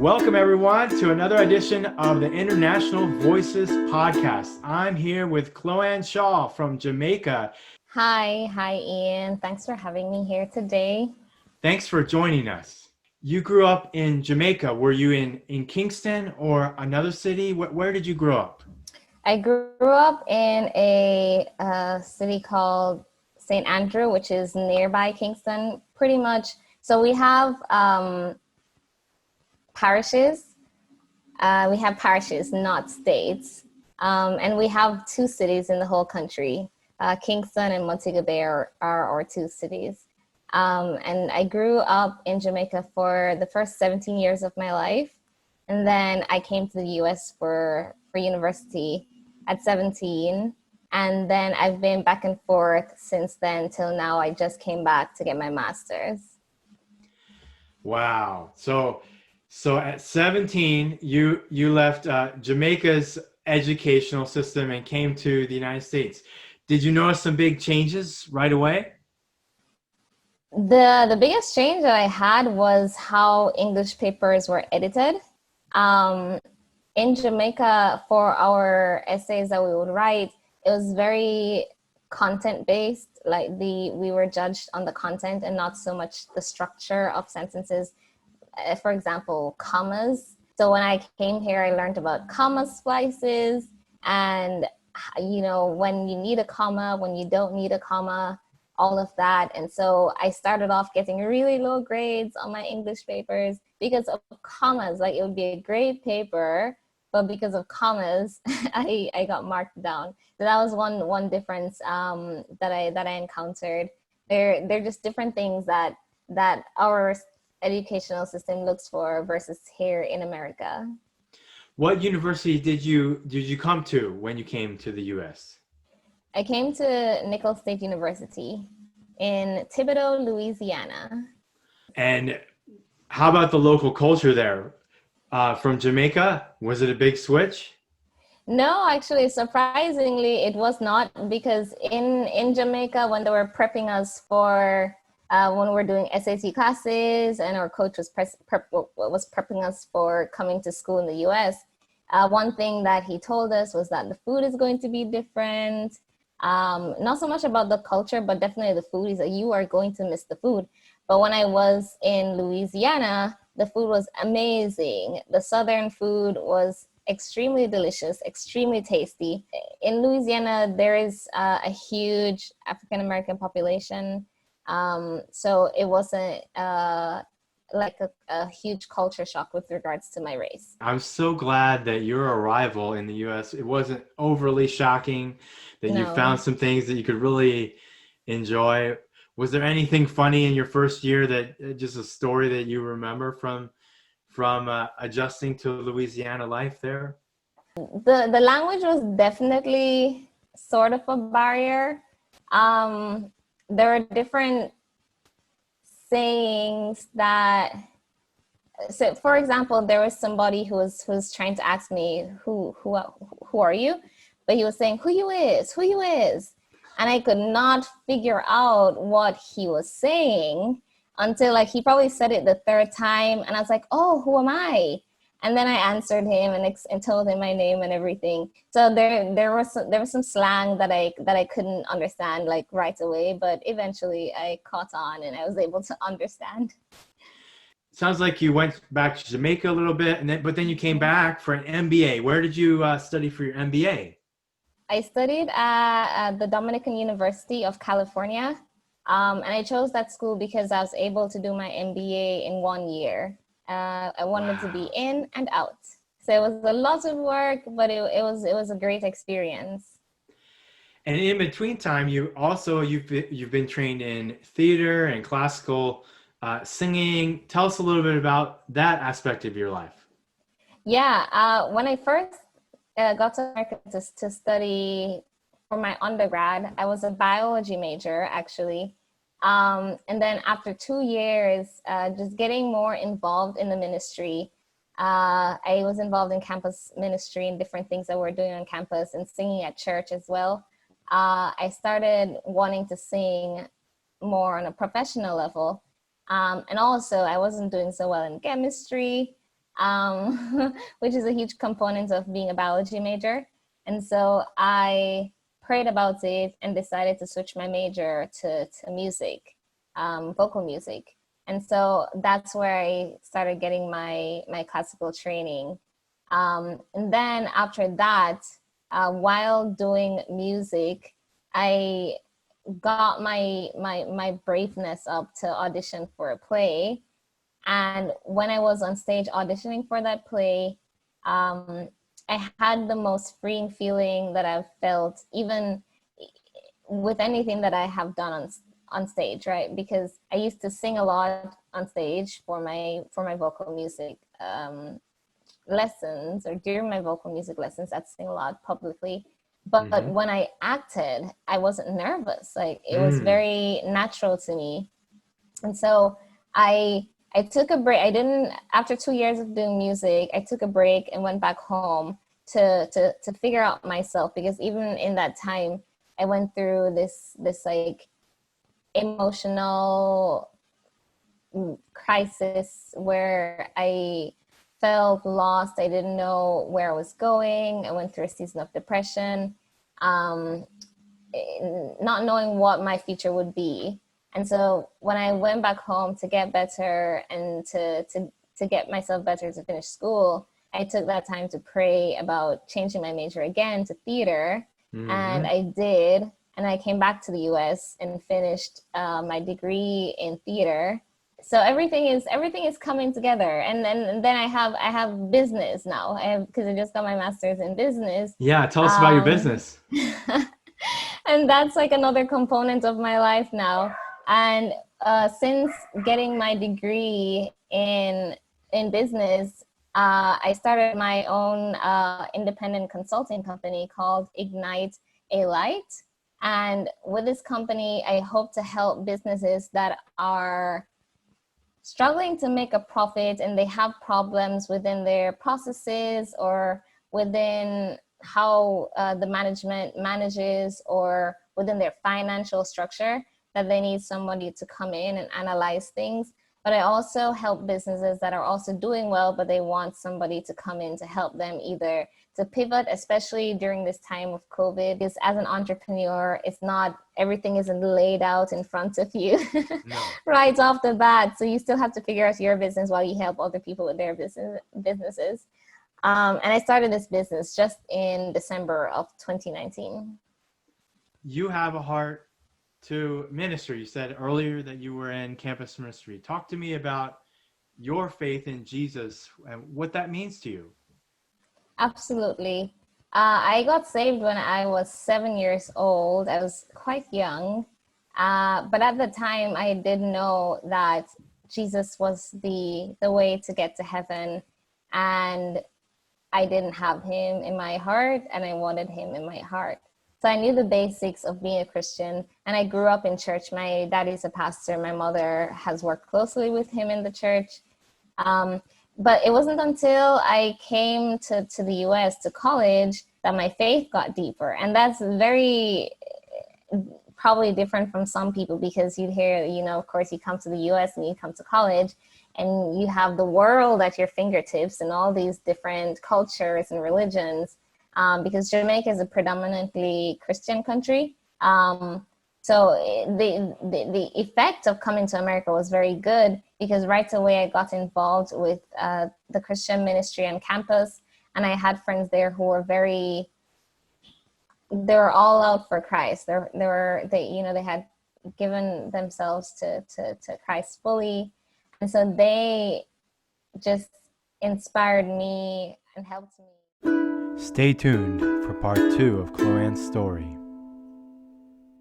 Welcome, everyone, to another edition of the International Voices Podcast. I'm here with Chioe-Ann Shaw from Jamaica. Hi, Ian. Thanks for having me here today. Thanks for joining us. You grew up in Jamaica. Were you in Kingston or another city? Where did you grow up? I grew up in a city called St. Andrew, which is nearby Kingston, pretty much. So we have parishes. We have parishes, not states. And we have two cities in the whole country. Kingston and Montego Bay are our two cities. And I grew up in Jamaica for the first 17 years of my life. And then I came to the US for university at 17. And then I've been back and forth since then till now. I just came back to get my master's. Wow. So at 17, you left Jamaica's educational system and came to the United States. Did you notice some big changes right away? The biggest change that I had was how English papers were edited. In Jamaica, for our essays that we would write, it was very content based. Like we were judged on the content and not so much the structure of sentences. For example, commas. So when I came here, I learned about comma splices and, when you need a comma, when you don't need a comma, all of that. And so I started off getting really low grades on my English papers because of commas. Like it would be a great paper, but because of commas, I got marked down. So that was one difference that I encountered. They're just different things that our educational system looks for versus here in America. What university did you come to when you came to the US? I came to Nicholls State University in Thibodaux, Louisiana. And how about the local culture there? From Jamaica, was it a big switch? No, actually, surprisingly, it was not, because in Jamaica, when they were prepping us for when we were doing SAT classes and our coach was prepping us for coming to school in the US, one thing that he told us was that the food is going to be different. Not so much about the culture, but definitely the food is that you are going to miss the food. But when I was in Louisiana, the food was amazing. The Southern food was extremely delicious, extremely tasty. In Louisiana, there is a huge African-American population. So it wasn't like a huge culture shock with regards to my race. I'm so glad that your arrival in the US, it wasn't overly shocking, that you No. found some things that you could really enjoy. Was there anything funny in your first year that just a story that you remember from adjusting to Louisiana life there? The language was definitely sort of a barrier. There are different sayings that, so for example, there was somebody who was trying to ask me who are you, but he was saying who you is, and I could not figure out what he was saying until like he probably said it the third time, and I was like, oh, who am I? And then I answered him and told him my name and everything. So there was some slang that I couldn't understand like right away, but eventually I caught on and I was able to understand. Sounds like you went back to Jamaica a little bit, but then you came back for an MBA. Where did you study for your MBA? I studied at the Dominican University of California, and I chose that school because I was able to do my MBA in 1 year. I wanted to be in and out. So it was a lot of work, but it was a great experience. And in between time, you've been trained in theater and classical singing. Tell us a little bit about that aspect of your life. Yeah, when I first got to America to study for my undergrad, I was a biology major actually. And then after 2 years, just getting more involved in the ministry, I was involved in campus ministry and different things that we're doing on campus and singing at church as well. I started wanting to sing more on a professional level. And also I wasn't doing so well in chemistry. which is a huge component of being a biology major. And so I prayed about it and decided to switch my major to music, vocal music. And so that's where I started getting my classical training. And then after that, while doing music, I got my braveness up to audition for a play. And when I was on stage auditioning for that play, um, I had the most freeing feeling that I've felt, even with anything that I have done on stage, right? Because I used to sing a lot on stage for my vocal music lessons, or during my vocal music lessons, I'd sing a lot publicly. But Mm-hmm. when I acted, I wasn't nervous. Like, it was Mm. very natural to me. And so I I took a break. I didn't After 2 years of doing music, I took a break and went back home to figure out myself, because even in that time I went through this like emotional crisis where I felt lost. I didn't know where I was going. I went through a season of depression. Um, not knowing what my future would be. And so when I went back home to get better and to get myself better to finish school, I took that time to pray about changing my major again to theater. And Mm-hmm. I did. And I came back to the US and finished my degree in theater. So everything is coming together. And then I have business now. Because I just got my master's in business. Yeah, tell us about your Um, business. and that's like another component of my life now. And since getting my degree in business, I started my own independent consulting company called Ignite a Light. And with this company, I hope to help businesses that are struggling to make a profit and they have problems within their processes or within how the management manages, or within their financial structure, that they need somebody to come in and analyze things. But I also help businesses that are also doing well, but they want somebody to come in to help them either to pivot, especially during this time of COVID. Because as an entrepreneur, it's not everything isn't laid out in front of you No. right off the bat. So you still have to figure out your business while you help other people with their businesses. And I started this business just in December of 2019. You have a heart to ministry. You said earlier that you were in campus ministry. Talk to me about your faith in Jesus and what that means to you. Absolutely. I got saved when I was 7 years old. I was quite young. But at the time, I didn't know that Jesus was the way to get to heaven. And I didn't have him in my heart, and I wanted him in my heart. So I knew the basics of being a Christian, and I grew up in church. My daddy's a pastor. My mother has worked closely with him in the church. Um, but it wasn't until I came to the US to college that my faith got deeper. And that's very probably different from some people, because you'd hear, of course, you come to the US and you come to college and you have the world at your fingertips and all these different cultures and religions, because Jamaica is a predominantly Christian country. So the effect of coming to America was very good, because right away I got involved with the Christian ministry on campus, and I had friends there who were they were all out for Christ. They had given themselves to Christ fully, and so they just inspired me and helped me. Stay tuned for part 2 of Chloe-Ann's story.